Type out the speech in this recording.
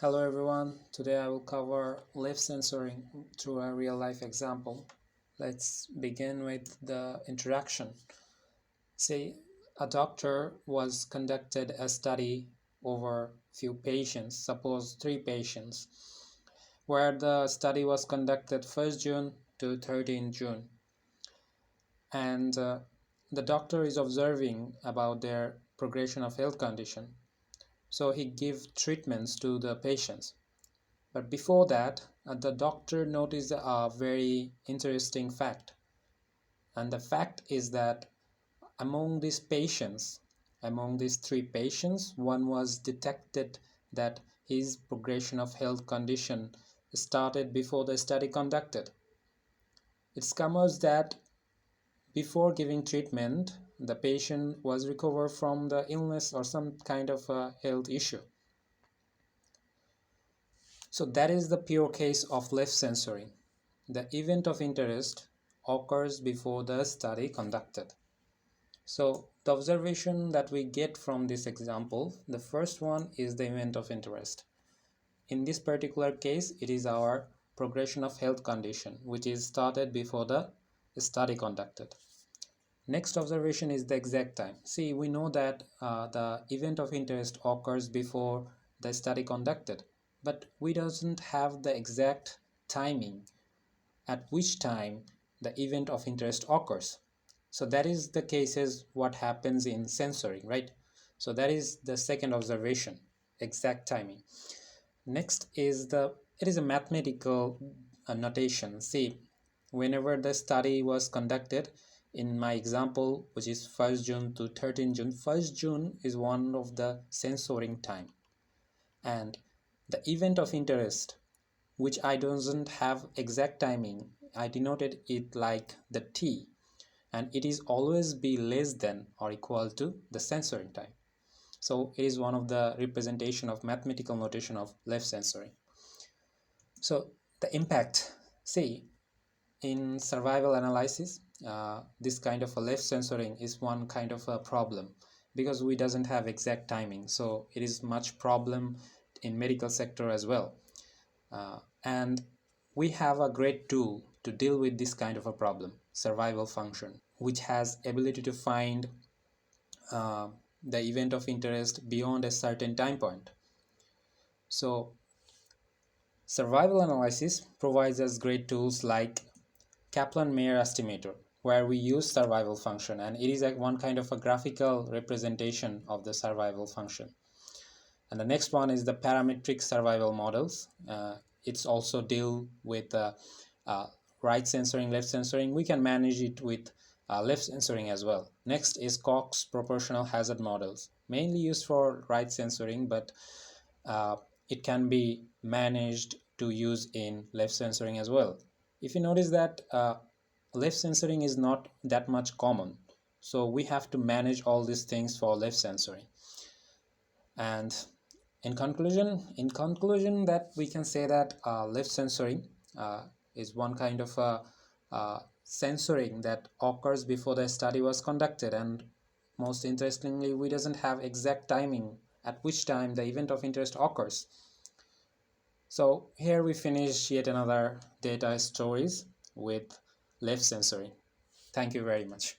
Hello everyone, today I will cover left censoring through a real life example. Let's begin with the introduction. Say a doctor was conducted a study over few patients, suppose 3 patients, where the study was conducted 1st June to 13th June, and the doctor is observing about their progression of health condition. So he give treatments to the patients. But before that, the doctor noticed a very interesting fact. And the fact is that among these patients, among these 3 patients, one was detected that his progression of health condition started before the study conducted. It comes that before giving treatment, the patient was recovered from the illness or some kind of a health issue. So that is the pure case of left censoring. The event of interest occurs before the study conducted. So the observation that we get from this example, the first one is the event of interest. In this particular case, it is our progression of health condition, which is started before the study conducted. Next observation is the exact time. See, we know that the event of interest occurs before the study conducted, but we doesn't have the exact timing at which time the event of interest occurs. So that is the cases what happens in censoring, right? So that is the second observation, exact timing. Next is it is a mathematical notation. See, whenever the study was conducted, in my example, which is 1st June to 13th June, 1st June is one of the censoring time, and the event of interest, which I doesn't have exact timing, I denoted it like the t, and it is always be less than or equal to the censoring time. So it is one of the representation of mathematical notation of left censoring. So the impact, see, in survival analysis, this kind of a left censoring is one kind of a problem because we doesn't have exact timing. So it is much problem in medical sector as well. And we have a great tool to deal with this kind of a problem, survival function, which has ability to find the event of interest beyond a certain time point. So survival analysis provides us great tools like Kaplan-Meier estimator, where we use survival function, and it is like one kind of a graphical representation of the survival function. And the next one is the parametric survival models. It's also deal with right censoring, left censoring. We can manage it with left censoring as well. Next is Cox proportional hazard models, mainly used for right censoring, but it can be managed to use in left censoring as well. If you notice that left censoring is not that much common, so we have to manage all these things for left censoring. And in conclusion, that we can say that left censoring is one kind of censoring that occurs before the study was conducted, and most interestingly, we doesn't have exact timing at which time the event of interest occurs. So here we finish yet another data stories with left censoring. Thank you very much.